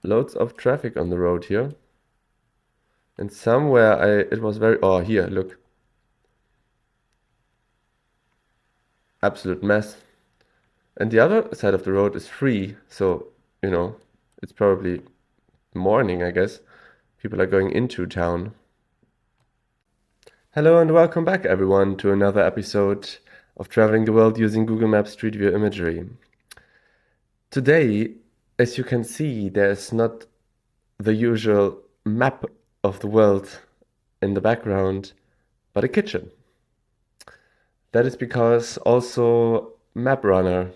loads of traffic on the road here. And somewhere it was very... Oh, here, look. Absolute mess. And the other side of the road is free, so, it's probably morning, I guess. People are going into town. Hello and welcome back, everyone, to another episode of Traveling the World using Google Maps Street View imagery. Today, as you can see, there's not the usual map of the world in the background, but a kitchen. That is because also MapRunner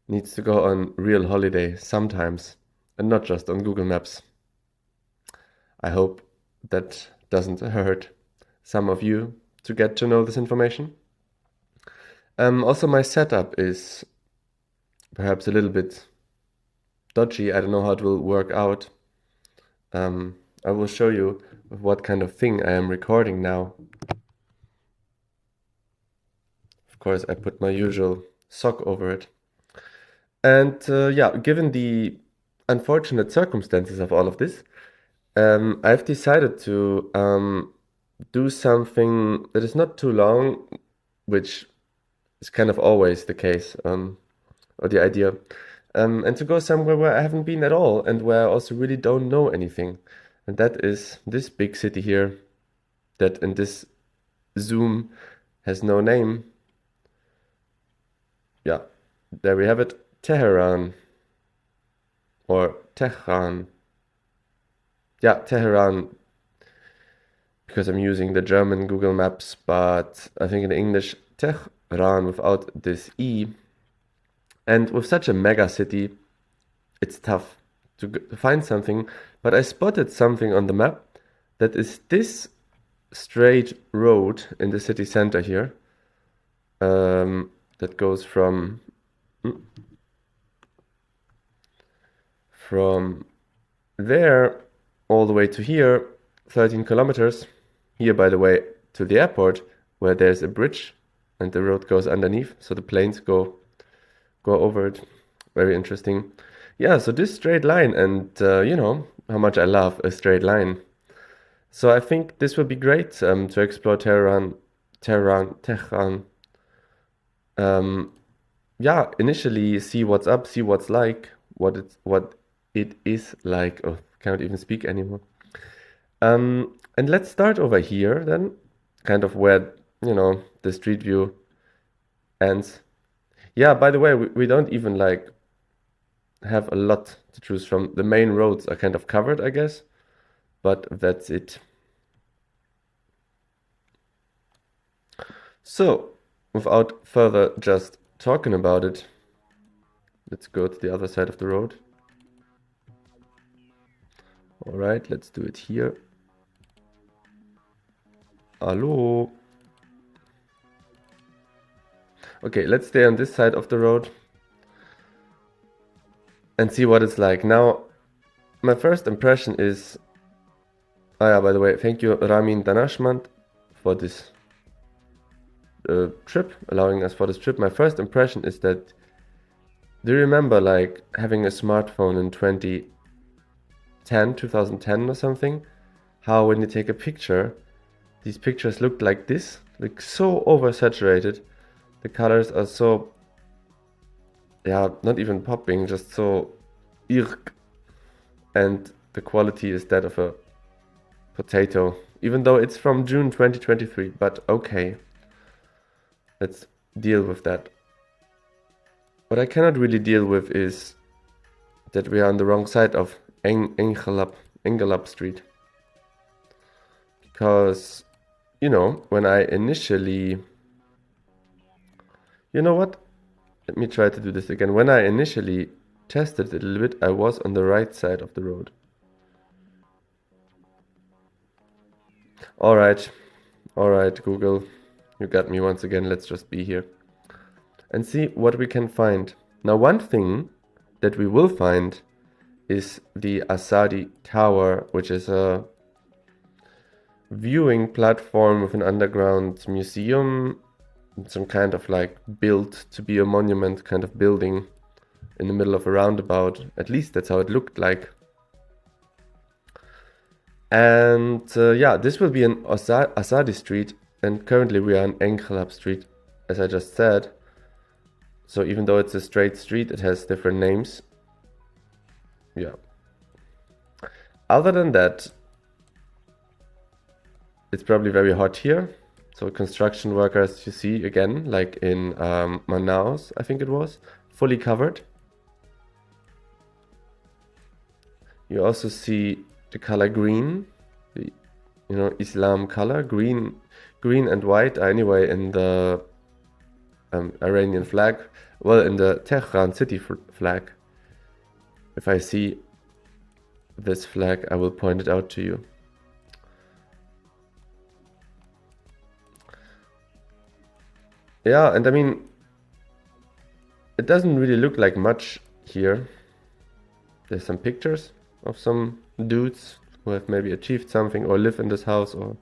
needs to go on real holiday sometimes, and not just on Google Maps. I hope that doesn't hurt some of you to get to know this information. Also, my setup is perhaps a little bit dodgy. I don't know how it will work out. I will show you what kind of thing I am recording now. Of course, I put my usual sock over it. And given the unfortunate circumstances of all of this, I've decided to do something that is not too long, which is kind of always the case, or the idea, and to go somewhere where I haven't been at all and where I also really don't know anything. And that is this big city here that in this zoom has no name. Yeah, there we have it, Tehran, or Tehran. Yeah, Tehran, because I'm using the German Google Maps, but I think in English, Tehran without this E. And with such a mega city, it's tough to find something, but I spotted something on the map that is this straight road in the city center here, that goes from there all the way to here, 13 kilometers. Here, by the way, to the airport, where there's a bridge and the road goes underneath, so the planes go over it. Very interesting. Yeah, so this straight line, and you know how much I love a straight line. So I think this will be great to explore Tehran. Yeah, initially see what's up, see what's like, what it is like. Oh, can't even speak anymore. And let's start over here then, kind of where, the street view ends. Yeah, by the way, we don't even like have a lot to choose from. The main roads are kind of covered, I guess, but that's it. So, without further just talking about it, let's go to the other side of the road. All right, let's do it here. Hello. Okay, let's stay on this side of the road and see what it's like. Now, my first impression is... Oh yeah, by the way, thank you Ramin Danashmand for this trip, allowing us for this trip. My first impression is that, do you remember like having a smartphone in 2010 or something? How when you take a picture, these pictures look like this, like so oversaturated. The colors are so, yeah, not even popping, just so irk. And the quality is that of a potato, even though it's from June 2023, but okay. Let's deal with that. What I cannot really deal with is that we are on the wrong side of Engelab Street. Because, when I initially... You know what? Let me try to do this again. When I initially tested it a little bit, I was on the right side of the road. Alright, Google. You got me once again. Let's just be here and see what we can find. Now, one thing that we will find is the Azadi Tower, which is a viewing platform with an underground museum, some kind of like built to be a monument kind of building in the middle of a roundabout. At least that's how it looked like. And yeah, this will be an Azadi street, and currently we are on Engelab Street, as I just said. So even though it's a straight street, it has different names. Yeah. Other than that, it's probably very hot here. So construction workers, you see again, like in Manaus, I think it was, fully covered. You also see the color green, the Islam color. Green and white are anyway in the Iranian flag. Well, in the Tehran city flag. If I see this flag, I will point it out to you. Yeah, and I mean, it doesn't really look like much here. There's some pictures of some dudes who have maybe achieved something or live in this house or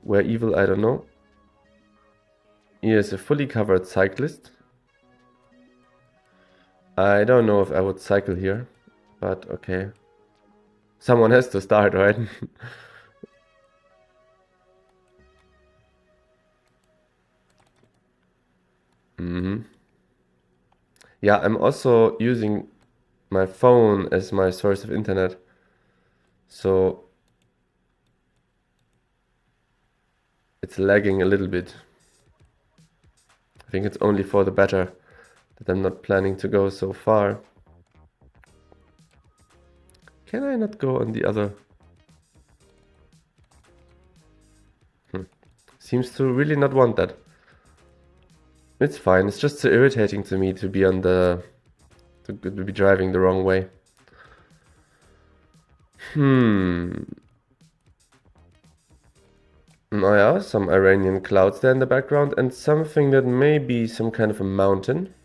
were evil, I don't know. Here's a fully covered cyclist. I don't know if I would cycle here, but okay. Someone has to start, right? Yeah, I'm also using my phone as my source of internet. So it's lagging a little bit. I think it's only for the better that I'm not planning to go so far. Can I not go on the other? Seems to really not want that. It's fine. It's just so irritating to me to be on the... to be driving the wrong way. Oh yeah, some Iranian clouds there in the background and something that may be some kind of a mountain.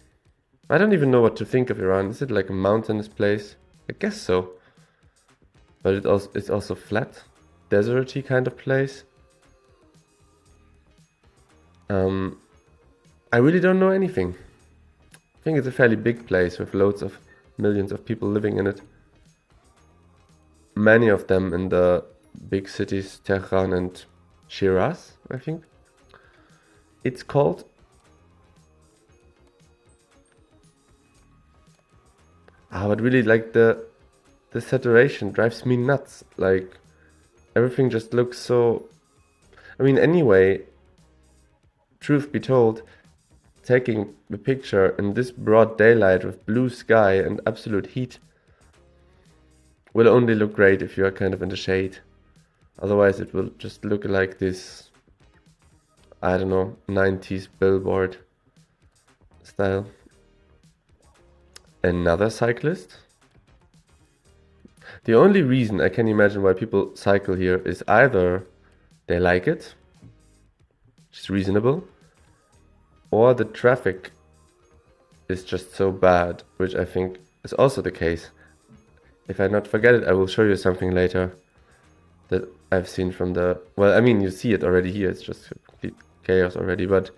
I don't even know what to think of Iran. Is it like a mountainous place? I guess so. But it's also flat, deserty kind of place. I really don't know anything. I think it's a fairly big place with loads of millions of people living in it. Many of them in the big cities, Tehran and Shiraz, I think it's called. But really, like the saturation drives me nuts. Like everything just looks so... I mean, anyway, truth be told, taking the picture in this broad daylight with blue sky and absolute heat will only look great if you are kind of in the shade. Otherwise it will just look like this, I don't know, 90s billboard style. Another cyclist. The only reason I can imagine why people cycle here is either they like it, which is reasonable, or the traffic is just so bad, which I think is also the case. If I not forget it, I will show you something later that I've seen from the... Well, I mean, you see it already here, it's just complete chaos already, but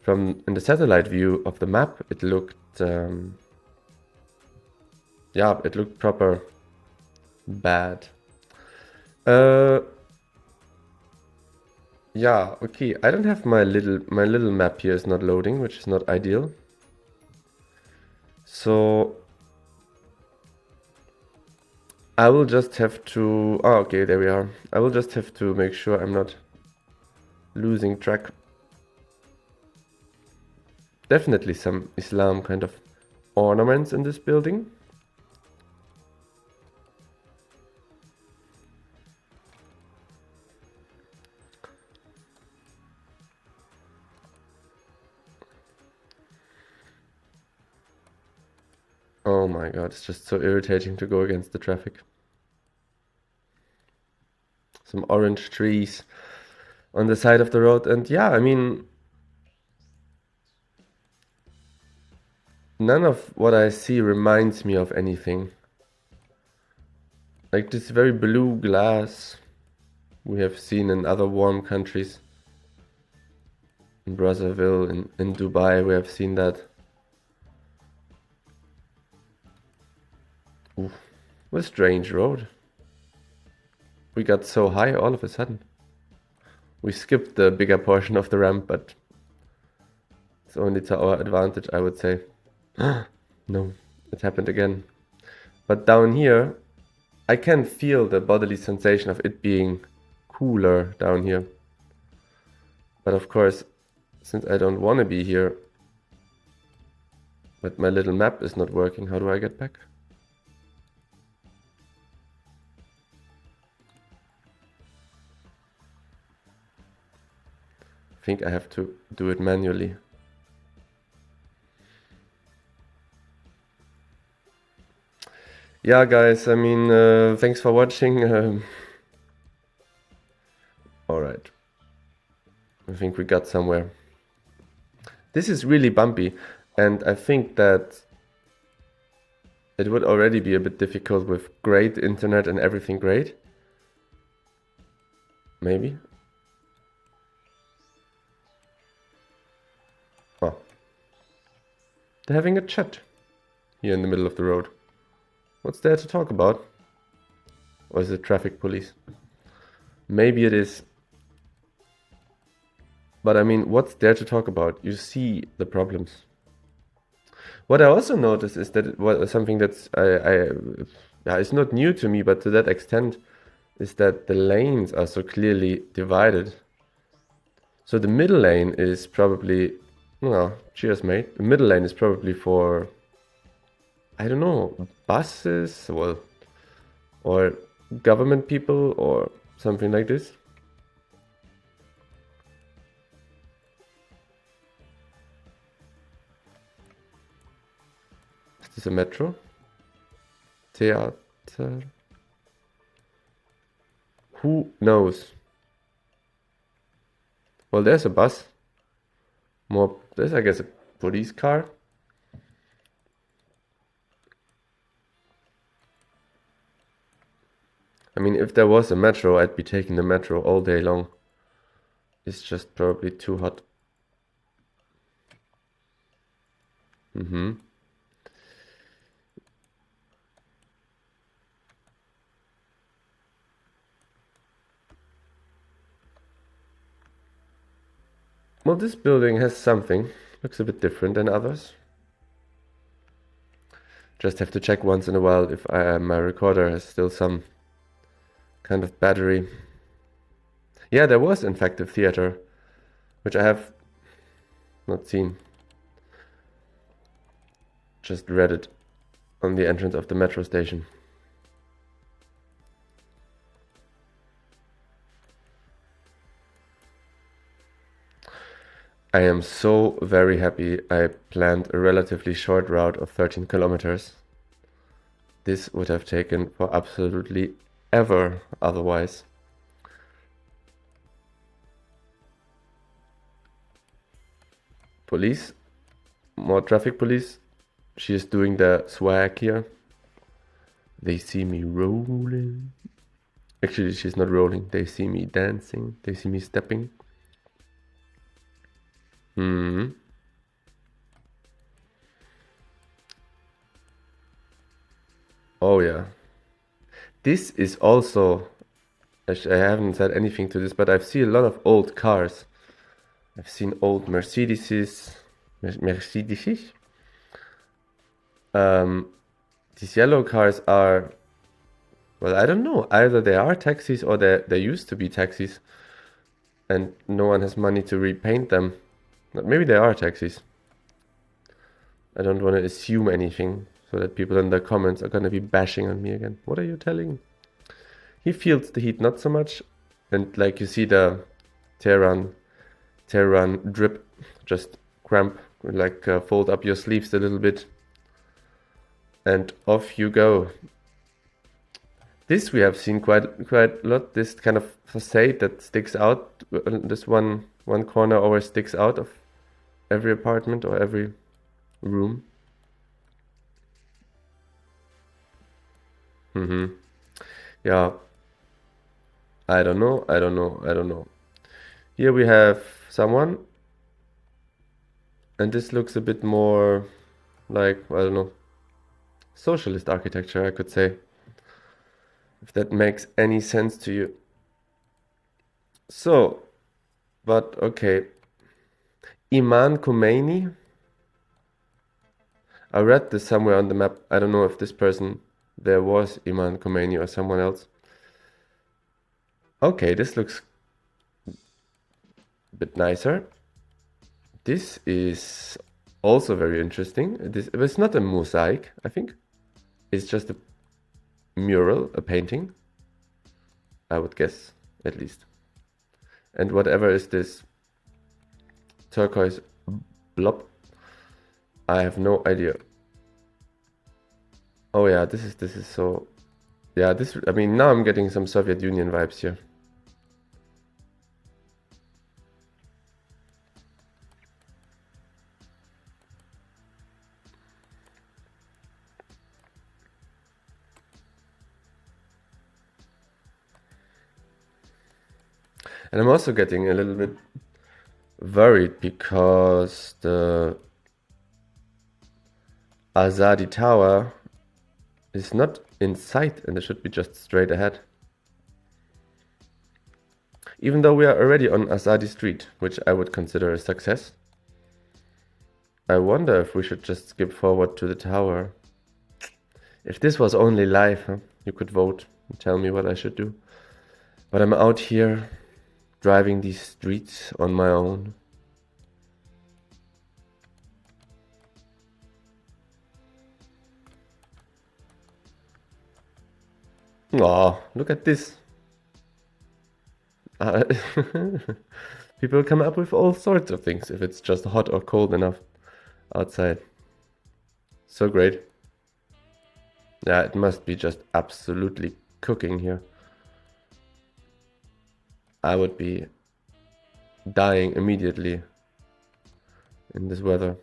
in the satellite view of the map, it looked... yeah, it looked proper bad. Yeah, okay, I don't have my little map here is not loading, which is not ideal. So I will just have to... Oh, okay, there we are. I will just have to make sure I'm not losing track. Definitely some Islam kind of ornaments in this building. Oh my god, it's just so irritating to go against the traffic. Some orange trees on the side of the road, and yeah, I mean, none of what I see reminds me of anything. Like this very blue glass we have seen in other warm countries. In Brazzaville, in Dubai, we have seen that. Oof, what a strange road. we got so high all of a sudden. We skipped the bigger portion of the ramp, but it's only to our advantage, I would say. No, it happened again. But down here, I can feel the bodily sensation of it being cooler down here. But of course, since I don't want to be here, but my little map is not working, how do I get back? I think I have to do it manually. Yeah, guys, I mean, thanks for watching. Alright. I think we got somewhere. This is really bumpy, and I think that it would already be a bit difficult with great internet and everything great. Maybe. Oh. They're having a chat here in the middle of the road. What's there to talk about? Or is it traffic police? Maybe it is. But I mean, what's there to talk about? You see the problems. What I also noticed is that it was something that's yeah, it's not new to me, but to that extent, is that the lanes are so clearly divided. So the middle lane is probably, no, cheers, mate. The middle lane is probably for, I don't know, buses, well, or government people or something like this. Is this a metro? Theater? Who knows? Well, there's a bus. There's, I guess, a police car. I mean, if there was a metro, I'd be taking the metro all day long. It's just probably too hot. Well, this building has something. Looks a bit different than others. Just have to check once in a while if my recorder has still some kind of battery. Yeah, there was in fact a theater, which I have not seen. Just read it on the entrance of the metro station. I am so very happy I planned a relatively short route of 13 kilometers. This would have taken for absolutely ever otherwise. Police, more traffic police. She is doing the swag here. They see me rolling. Actually, she's not rolling. They see me dancing. They see me stepping. Oh yeah. This is also, I haven't said anything to this, but I've seen a lot of old cars. I've seen old Mercedeses. Mercedeses? These yellow cars are, well, I don't know. Either they are taxis or they used to be taxis. And no one has money to repaint them. Maybe they are taxis. I don't want to assume anything so that people in the comments are going to be bashing on me again. What are you telling? He feels the heat not so much. And like you see the Tehran drip, just cramp, like fold up your sleeves a little bit. And off you go. This we have seen quite a lot. This kind of facade that sticks out. This one corner always sticks out of every apartment or every room. Yeah. I don't know. Here we have someone. And this looks a bit more like, I don't know, socialist architecture, I could say. if that makes any sense to you. So, but okay. Imam Khomeini. I read this somewhere on the map. I don't know if this person there was Imam Khomeini or someone else. Okay, this looks a bit nicer. This is also very interesting. It's not a mosaic, I think. It's just a mural, a painting. I would guess, at least. And whatever is this turquoise blob, I have no idea. Oh yeah, this is so. Yeah, this. I mean, now I'm getting some Soviet Union vibes here. And I'm also getting a little bit worried because the Azadi Tower is not in sight and it should be just straight ahead. Even though we are already on Azadi Street, which I would consider a success. I wonder if we should just skip forward to the tower. If this was only live, huh, you could vote and tell me what I should do. But I'm out here driving these streets on my own. Aw, look at this. People come up with all sorts of things if it's just hot or cold enough outside. So great. Yeah, it must be just absolutely cooking here. I would be dying immediately in this weather.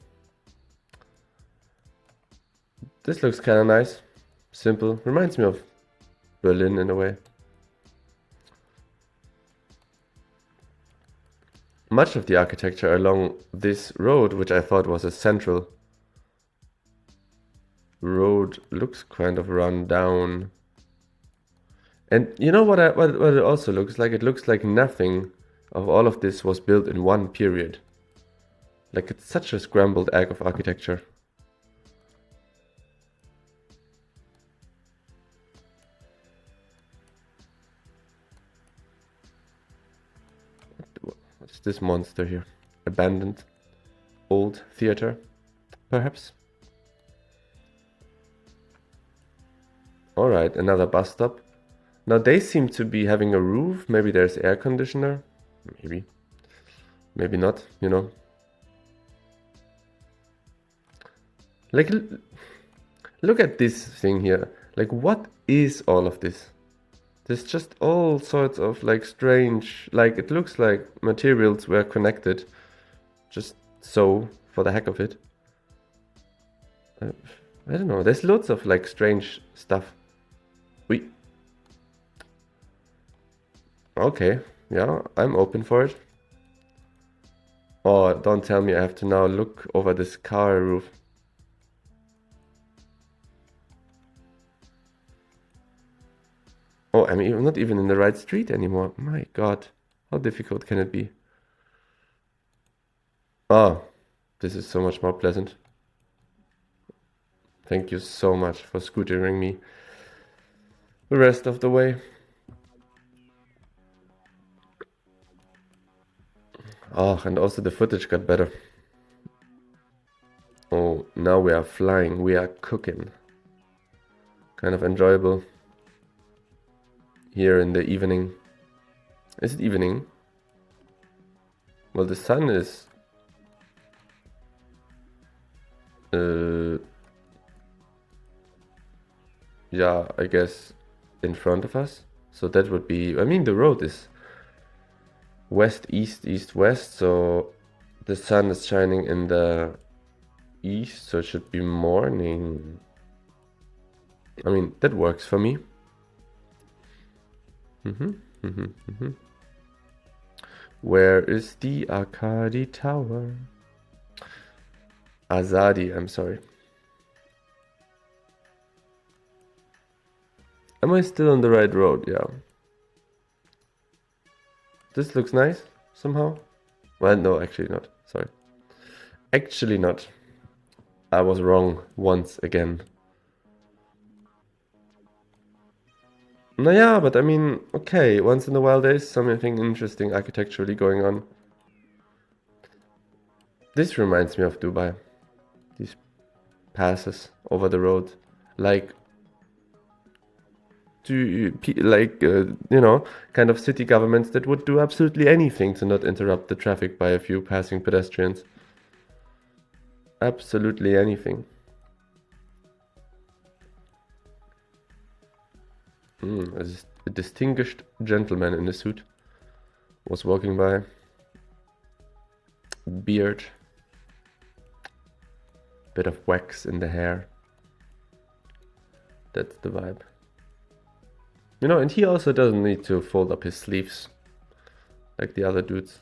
This looks kind of nice. Simple. Reminds me of Berlin in a way. Much of the architecture along this road, which I thought was a central road, looks kind of run down. And you know what it also looks like? It looks like nothing of all of this was built in one period. Like it's such a scrambled egg of architecture. What's this monster here? Abandoned old theater, perhaps? Alright, another bus stop. Now they seem to be having a roof. Maybe there's air conditioner. Maybe. Maybe not, you know. Like, look at this thing here. Like, what is all of this? There's just all sorts of like strange, like it looks like materials were connected just so for the heck of it. I don't know. There's lots of like strange stuff. Okay, yeah, I'm open for it. Oh, don't tell me I have to now look over this car roof. Oh, I'm not even in the right street anymore. My God, how difficult can it be? Oh, this is so much more pleasant. Thank you so much for scootering me the rest of the way. Oh, and also the footage got better. Oh, now we are flying, we are cooking. Kind of enjoyable here in the evening. Is it evening? Well, the sun is yeah, I guess in front of us. So that would be, I mean, the road is west, east, east, west. So the sun is shining in the east, so it should be morning. I mean, that works for me. Where is the Azadi Tower? Azadi, I'm sorry. Am I still on the right road? Yeah. This looks nice somehow. Well, no, actually not. Sorry. Actually not. I was wrong once again. Naja, but I mean, okay, once in a while there is something interesting architecturally going on. This reminds me of Dubai. These passes over the road. Like, kind of city governments that would do absolutely anything to not interrupt the traffic by a few passing pedestrians. Absolutely anything. A distinguished gentleman in a suit was walking by. Beard. Bit of wax in the hair. That's the vibe. You know, and he also doesn't need to fold up his sleeves like the other dudes.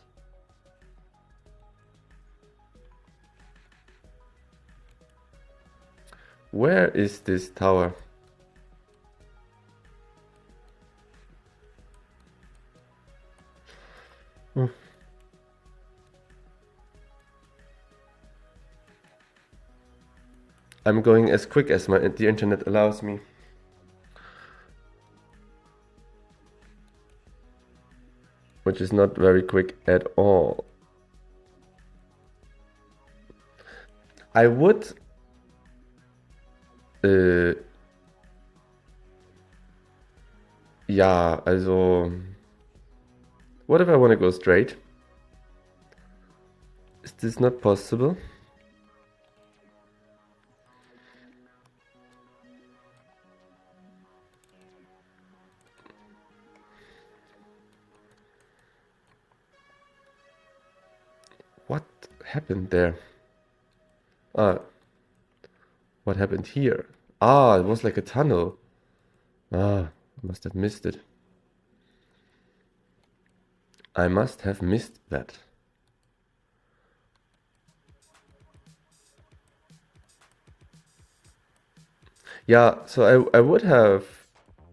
Where is this tower? I'm going as quick as the internet allows me. Which is not very quick at all. I would ja, also what if I want to go straight? Is this not possible? What happened there? What happened here? It was like a tunnel. I must have missed it. I must have missed that. Yeah, so I would have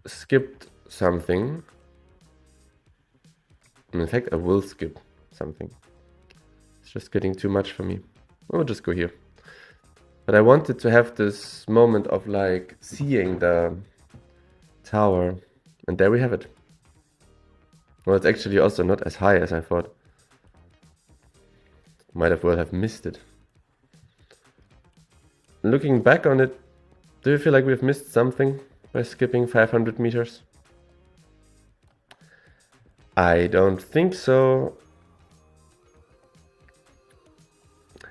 skipped something. In fact, I will skip something. It's just getting too much for me. We'll just go here. But I wanted to have this moment of like seeing the tower. And there we have it. Well, it's actually also not as high as I thought. Might as well have missed it. Looking back on it, do you feel like we've missed something by skipping 500 meters? I don't think so.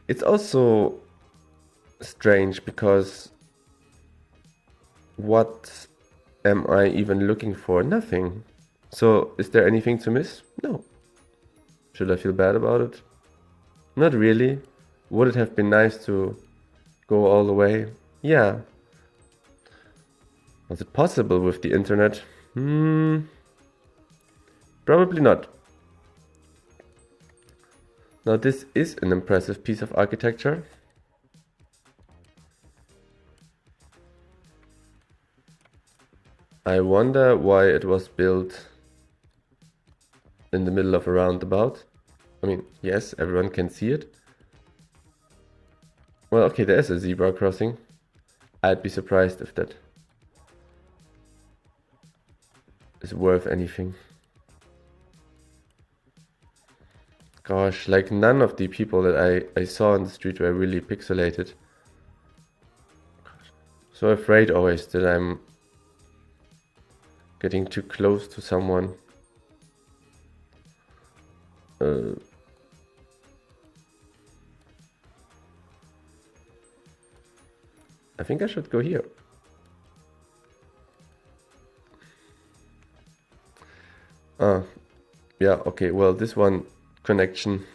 It's also strange because what am I even looking for? Nothing. So is there anything to miss? No. Should I feel bad about it? Not really. Would it have been nice to go all the way? Yeah. Was it possible with the internet? Probably not. Now this is an impressive piece of architecture. I wonder why it was built in the middle of a roundabout. I mean, yes, everyone can see it. Well, okay, there's a zebra crossing. I'd be surprised if that is worth anything. Gosh, like none of the people that I saw on the street were really pixelated. So afraid always that I'm getting too close to someone. I think I should go here. Yeah, okay, well, this one connection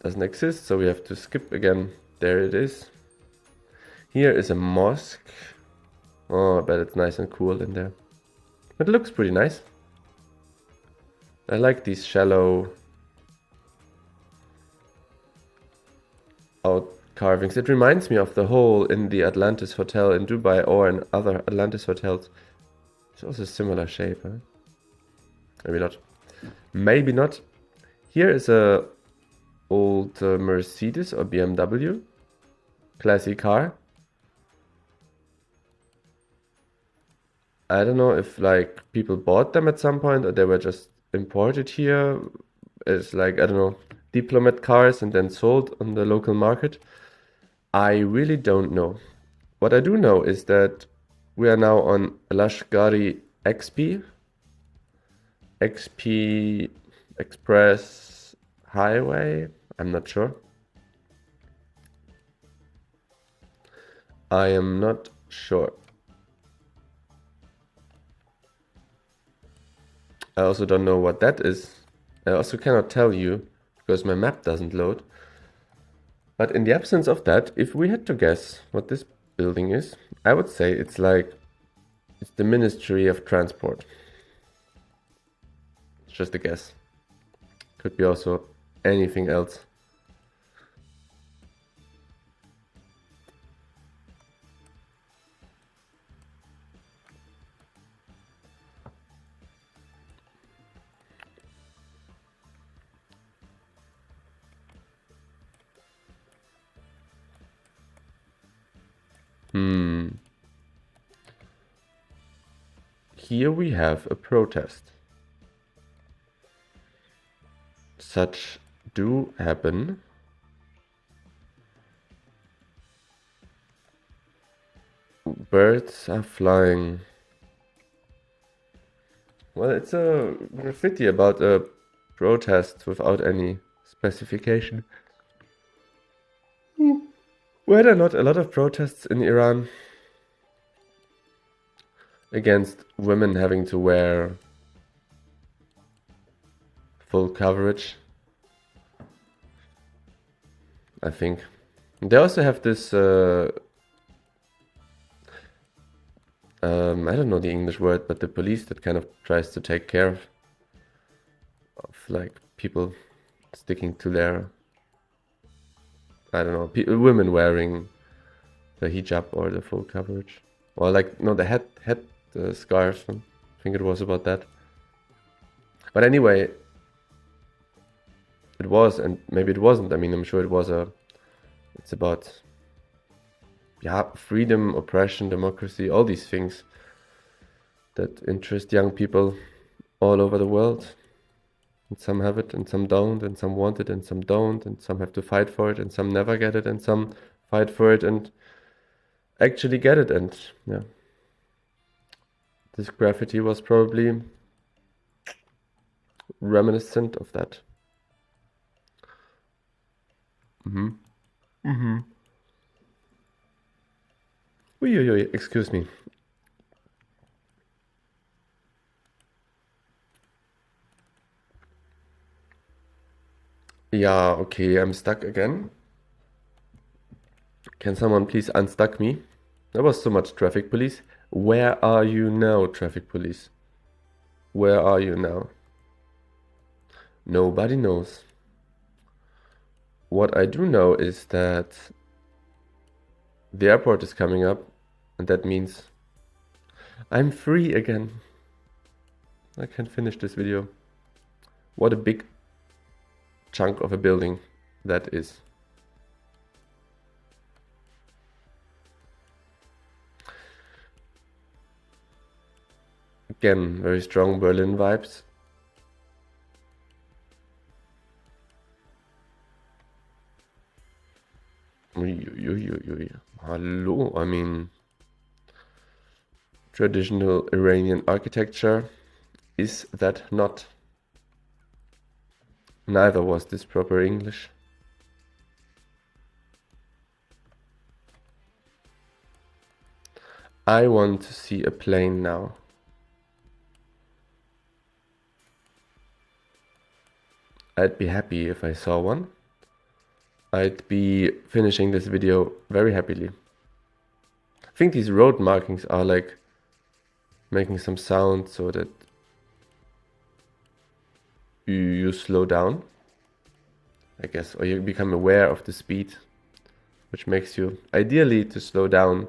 doesn't exist, so we have to skip again. There it is. Here is a mosque. Oh, I bet it's nice and cool in there. It looks pretty nice. I like these shallow carvings. It reminds me of the hole in the Atlantis Hotel in Dubai or in other Atlantis hotels. It's also a similar shape, huh? Maybe not. Maybe not. Here is a old Mercedes or BMW. Classy car. I don't know if like people bought them at some point or they were just imported here as like, I don't know, diplomat cars and then sold on the local market. I really don't know. What I do know is that we are now on Lashkari XP Express Highway. I'm not sure. I am not sure. I also don't know what that is. I also cannot tell you because my map doesn't load. But in the absence of that, if we had to guess what this building is, I would say it's the Ministry of Transport. It's just a guess. Could be also anything else. Here we have a protest. Such do happen. Birds are flying. Well, it's a graffiti about a protest without any specification. Were there not a lot of protests in Iran against women having to wear full coverage? I think. They also have this, I don't know the English word, but the police that kind of tries to take care of like people sticking to their, I don't know, women wearing the hijab or the full coverage. Or like, no, the head scarf. I think it was about that. But anyway, it was, and maybe it wasn't. I mean, I'm sure it's about, yeah, freedom, oppression, democracy, all these things that interest young people all over the world. And some have it, and some don't, and some want it, and some don't, and some have to fight for it, and some never get it, and some fight for it and actually get it. And yeah, this graffiti was probably reminiscent of that. Ui, excuse me. Yeah, okay, I'm stuck again. Can someone please unstuck me? There was so much traffic police. Where are you now, traffic police? Where are you now? Nobody knows. What I do know is that the airport is coming up, and that means I'm free again. I can finish this video. What a big chunk of a building that is. Again, very strong Berlin vibes. Hello, I mean, traditional Iranian architecture, is that not? Neither was this proper English. I want to see a plane now. I'd be happy if I saw one. I'd be finishing this video very happily. I think these road markings are like making some sound so that you slow down, I guess, or you become aware of the speed which makes you ideally to slow down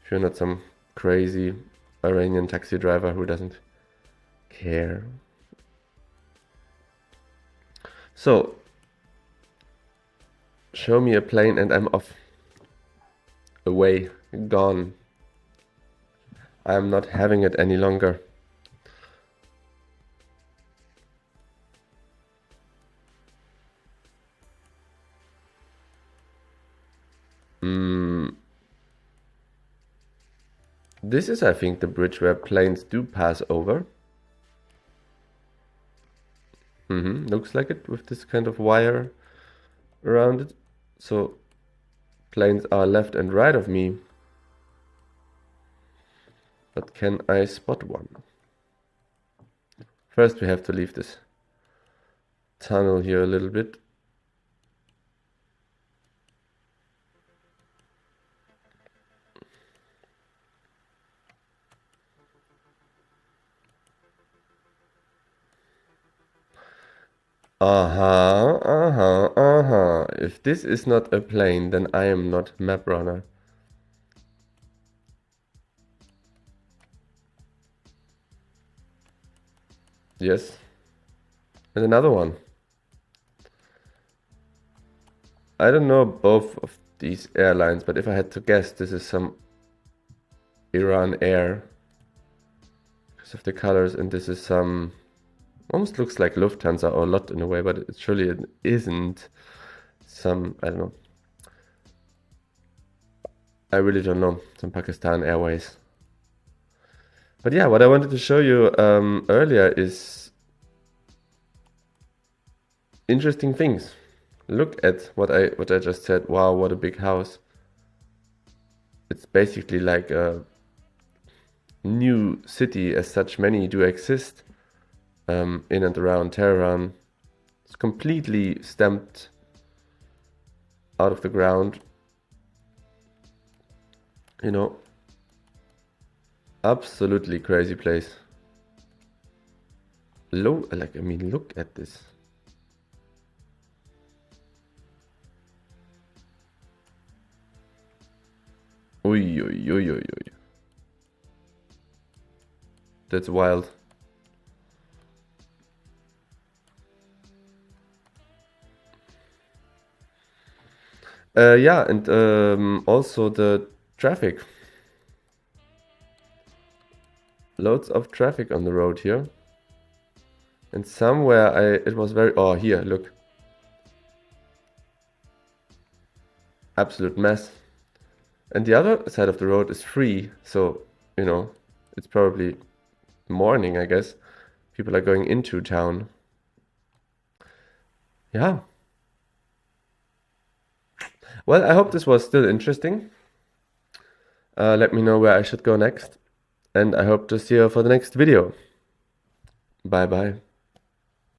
if you're not some crazy Iranian taxi driver who doesn't care. So, show me a plane and I'm off. Away, gone. I'm not having it any longer. This is, I think, the bridge where planes do pass over. Looks like it with this kind of wire around it. So planes are left and right of me. But can I spot one? First we have to leave this tunnel here a little bit. If this is not a plane, then I am not map runner. Yes. And another one. I don't know both of these airlines, but if I had to guess, this is some Iran Air because of the colors, and this is some almost looks like Lufthansa or LOT in a way, but it surely it isn't. Some, I don't know. I really don't know. Some Pakistan Airways. But yeah, what I wanted to show you earlier is interesting things. Look at what I just said. Wow, what a big house. It's basically like a new city as such. Many do exist in and around Tehran. It's completely stamped out of the ground. You know, absolutely crazy place. Look at this. Oi, oi, oi, oi, oi. That's wild. Yeah, and also the traffic. Loads of traffic on the road here. And somewhere it was very, oh, here, look. Absolute mess. And the other side of the road is free, so, you know, it's probably morning, I guess. People are going into town. Yeah. Well, I hope this was still interesting. Let me know where I should go next. And I hope to see you for the next video. Bye bye.